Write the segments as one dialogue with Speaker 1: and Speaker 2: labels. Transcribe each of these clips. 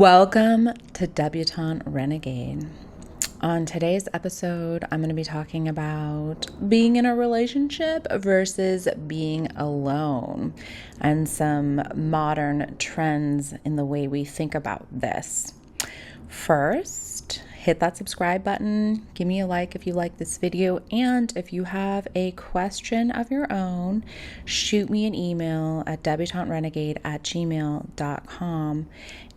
Speaker 1: Welcome to Debutante Renegade. On today's episode, I'm going to be talking about being in a relationship versus being alone and some modern trends in the way we think about this. First, hit that subscribe button, give me a like if you like this video, and if you have a question of your own, shoot me an email at debutanterenegade@gmail.com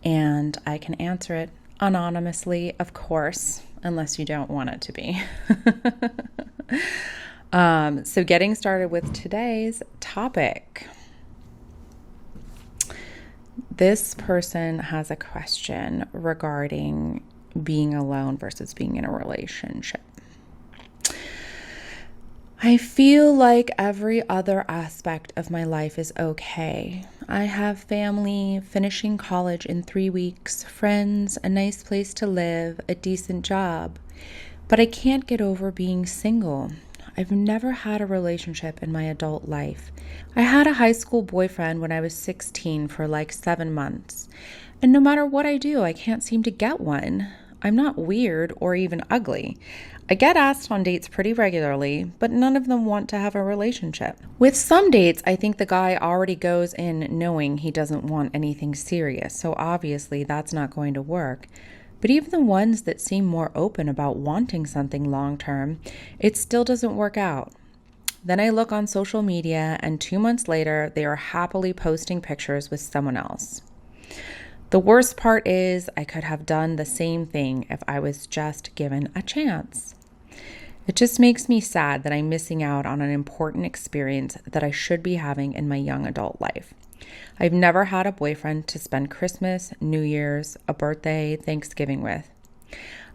Speaker 1: and I can answer it anonymously, of course, unless you don't want it to be. So getting started with today's topic. This person has a question regarding being alone versus being in a relationship. I feel like every other aspect of my life is okay. I have family, finishing college in 3 weeks, friends, a nice place to live, a decent job. But I can't get over being single. I've never had a relationship in my adult life. I had a high school boyfriend when I was 16 for like 7 months. And no matter what I do, I can't seem to get one. I'm not weird or even ugly. I get asked on dates pretty regularly, but none of them want to have a relationship. With some dates, I think the guy already goes in knowing he doesn't want anything serious, so obviously that's not going to work. But even the ones that seem more open about wanting something long-term, it still doesn't work out. Then I look on social media, and 2 months later, they are happily posting pictures with someone else. The worst part is I could have done the same thing if I was just given a chance. It just makes me sad that I'm missing out on an important experience that I should be having in my young adult life. I've never had a boyfriend to spend Christmas, New Year's, a birthday, Thanksgiving with.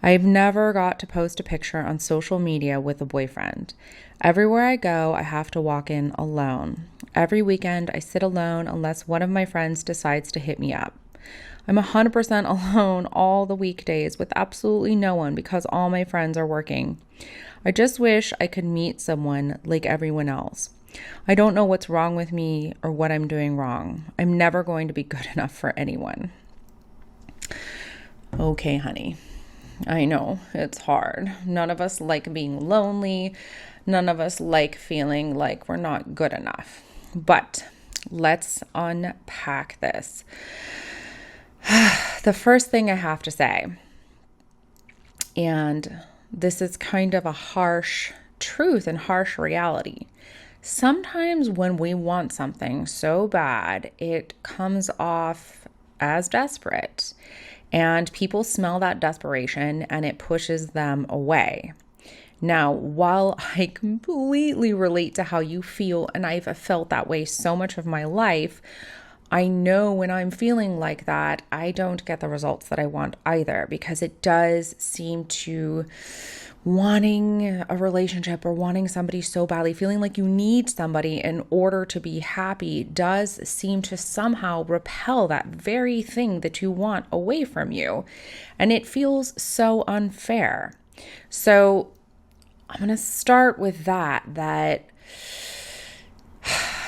Speaker 1: I've never got to post a picture on social media with a boyfriend. Everywhere I go, I have to walk in alone. Every weekend, I sit alone unless one of my friends decides to hit me up. I'm 100% alone all the weekdays with absolutely no one because all my friends are working. I just wish I could meet someone like everyone else. I don't know what's wrong with me or what I'm doing wrong. I'm never going to be good enough for anyone. Okay, honey. I know it's hard. None of us like being lonely. None of us like feeling like we're not good enough. But let's unpack this. The first thing I have to say, and this is kind of a harsh truth and harsh reality. Sometimes when we want something so bad, it comes off as desperate, and people smell that desperation and it pushes them away. Now, while I completely relate to how you feel, and I've felt that way so much of my life, I know when I'm feeling like that, I don't get the results that I want either, because it does seem to wanting a relationship or wanting somebody so badly, feeling like you need somebody in order to be happy does seem to somehow repel that very thing that you want away from you. And it feels so unfair. So I'm going to start with that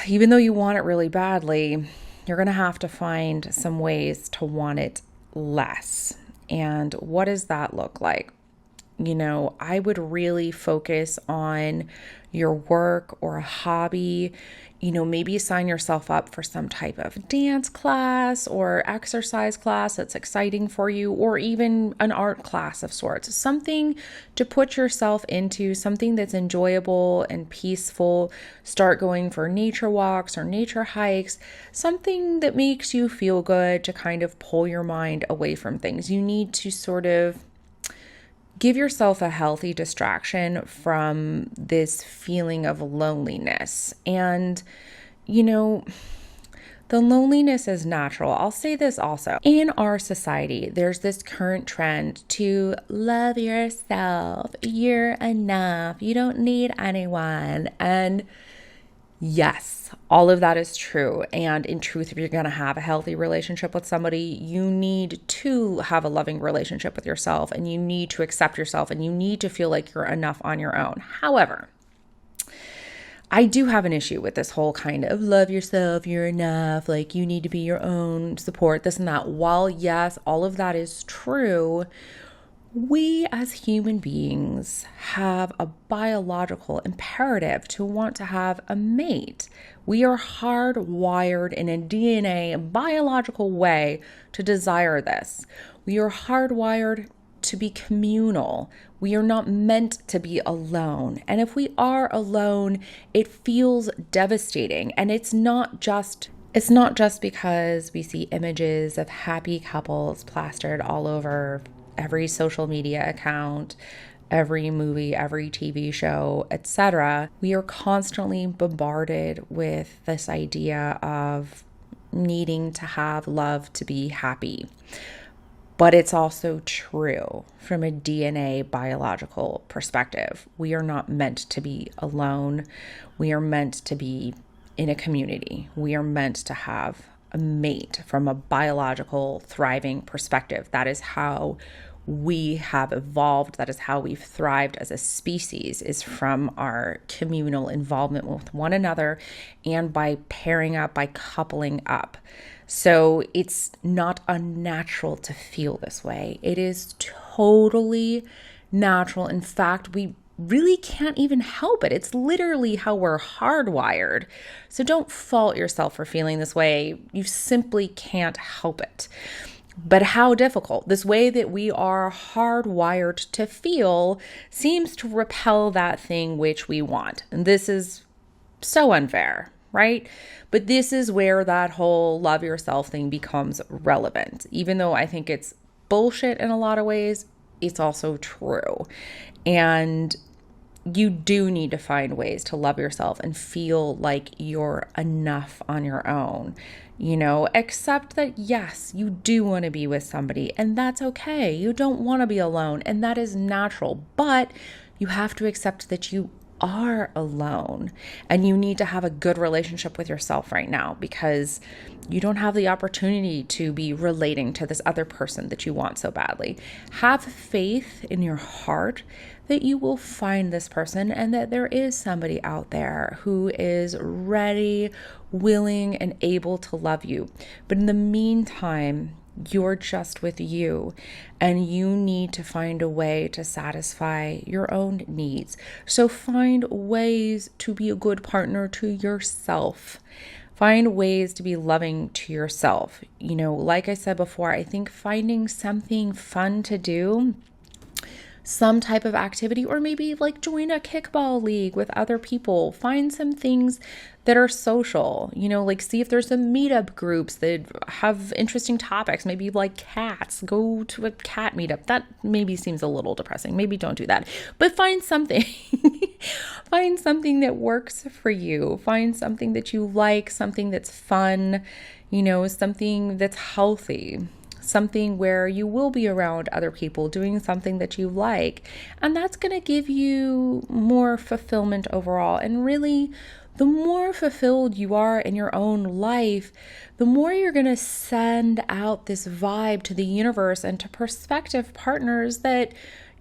Speaker 1: even though you want it really badly, you're going to have to find some ways to want it less. And what does that look like? I would really focus on your work or a hobby. Maybe sign yourself up for some type of dance class or exercise class that's exciting for you, or even an art class of sorts. Something to put yourself into, something that's enjoyable and peaceful. Start going for nature walks or nature hikes, something that makes you feel good to kind of pull your mind away from things. You need to sort of give yourself a healthy distraction from this feeling of loneliness. And, the loneliness is natural. I'll say this also. In our society, there's this current trend to love yourself. You're enough. You don't need anyone. And yes, all of that is true. And in truth, if you're going to have a healthy relationship with somebody, you need to have a loving relationship with yourself, and you need to accept yourself, and you need to feel like you're enough on your own. However, I do have an issue with this whole kind of love yourself, you're enough, like you need to be your own support, this and that. While yes, all of that is true, we as human beings have a biological imperative to want to have a mate. We are hardwired in a DNA, biological way to desire this. We are hardwired to be communal. We are not meant to be alone. And if we are alone, it feels devastating. And it's not just because we see images of happy couples plastered all over every social media account, every movie, every TV show, etc. We are constantly bombarded with this idea of needing to have love to be happy. But it's also true from a DNA biological perspective. We are not meant to be alone. We are meant to be in a community. We are meant to have a mate from a biological thriving perspective. That is how we have evolved. That is how we've thrived as a species, is from our communal involvement with one another and by pairing up, by coupling up. So it's not unnatural to feel this way. It is totally natural. In fact, we really can't even help it. It's literally how we're hardwired. So don't fault yourself for feeling this way. You simply can't help it. But how difficult. This way that we are hardwired to feel seems to repel that thing which we want. And this is so unfair, right? But this is where that whole love yourself thing becomes relevant. Even though I think it's bullshit in a lot of ways, it's also true. And you do need to find ways to love yourself and feel like you're enough on your own. Accept that, yes, you do want to be with somebody, and that's okay. You don't want to be alone, and that is natural. But you have to accept that you are alone, and you need to have a good relationship with yourself right now, because you don't have the opportunity to be relating to this other person that you want so badly. Have faith in your heart that you will find this person, and that there is somebody out there who is ready, willing, and able to love you. But in the meantime, you're just with you, and you need to find a way to satisfy your own needs. So find ways to be a good partner to yourself. Find ways to be loving to yourself. Like I said before, I think finding something fun to do, some type of activity, or maybe like join a kickball league with other people. Find some things that are social, like see if there's some meetup groups that have interesting topics. Maybe like cats, go to a cat meetup. That maybe seems a little depressing. Maybe don't do that, but find something, find something that works for you. Find something that you like, something that's fun, something that's healthy. Something where you will be around other people doing something that you like. And that's going to give you more fulfillment overall. And really, the more fulfilled you are in your own life, the more you're going to send out this vibe to the universe and to prospective partners that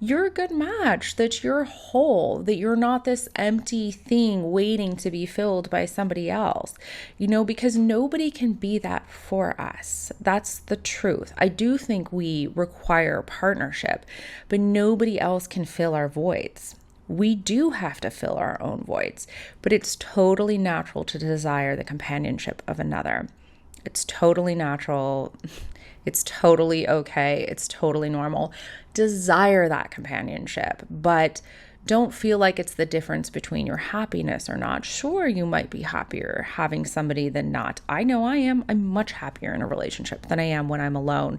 Speaker 1: you're a good match, that you're whole, that you're not this empty thing waiting to be filled by somebody else, because nobody can be that for us. That's the truth. I do think we require partnership, but nobody else can fill our voids. We do have to fill our own voids, but it's totally natural to desire the companionship of another. It's totally natural. It's totally okay. It's totally normal. Desire that companionship, but don't feel like it's the difference between your happiness or not. Sure, you might be happier having somebody than not. I know I am. I'm much happier in a relationship than I am when I'm alone.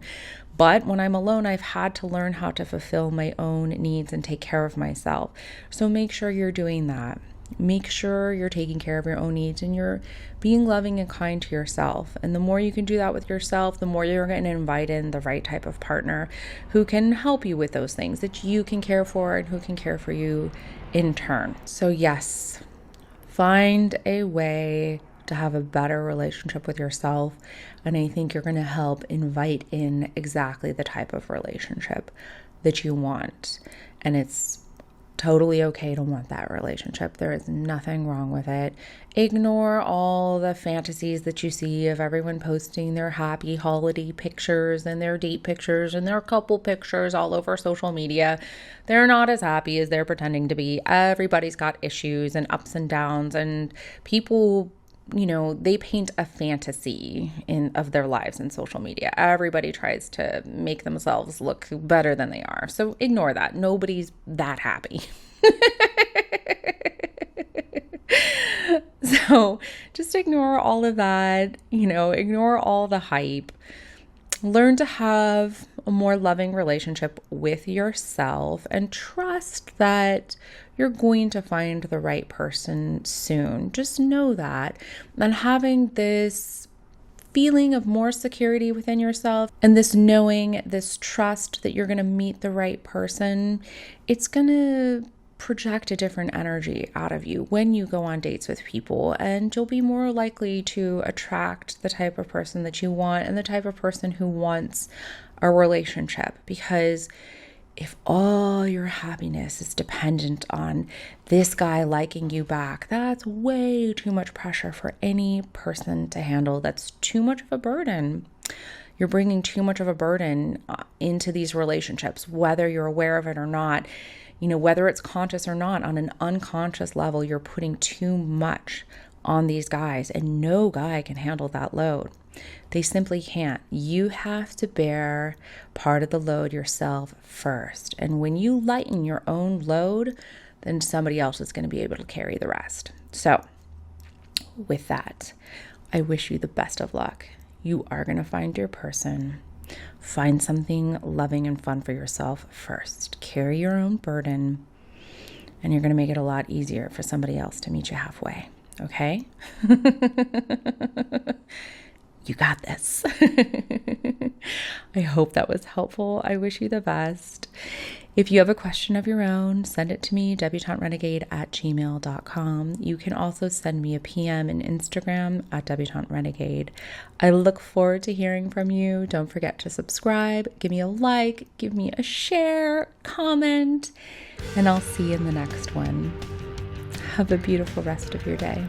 Speaker 1: But when I'm alone, I've had to learn how to fulfill my own needs and take care of myself. So make sure you're doing that. Make sure you're taking care of your own needs and you're being loving and kind to yourself. And the more you can do that with yourself, the more you're going to invite in the right type of partner who can help you with those things that you can care for and who can care for you in turn. So yes, find a way to have a better relationship with yourself. And I think you're going to help invite in exactly the type of relationship that you want. And it's totally okay to want that relationship. There is nothing wrong with it. Ignore all the fantasies that you see of everyone posting their happy holiday pictures and their date pictures and their couple pictures all over social media. They're not as happy as they're pretending to be. Everybody's got issues and ups and downs, and people, they paint a fantasy of their lives in social media. Everybody tries to make themselves look better than they are. So ignore that. Nobody's that happy. So just ignore all of that, ignore all the hype. Learn to have a more loving relationship with yourself and trust that you're going to find the right person soon. Just know that. And having this feeling of more security within yourself and this knowing, this trust that you're going to meet the right person, it's going to project a different energy out of you when you go on dates with people, and you'll be more likely to attract the type of person that you want and the type of person who wants a relationship. Because if all your happiness is dependent on this guy liking you back, that's way too much pressure for any person to handle. That's too much of a burden. You're bringing too much of a burden into these relationships, whether you're aware of it or not. Whether it's conscious or not, on an unconscious level, you're putting too much on these guys, and no guy can handle that load. They simply can't. You have to bear part of the load yourself first. And when you lighten your own load, then somebody else is going to be able to carry the rest. So with that, I wish you the best of luck. You are going to find your person. Find something loving and fun for yourself first. Carry your own burden, and you're going to make it a lot easier for somebody else to meet you halfway. Okay? You got this. I hope that was helpful. I wish you the best. If you have a question of your own, send it to me, debutanterenegade@gmail.com. You can also send me a PM in Instagram @debutanterenegade. I look forward to hearing from you. Don't forget to subscribe, give me a like, give me a share, comment, and I'll see you in the next one. Have a beautiful rest of your day.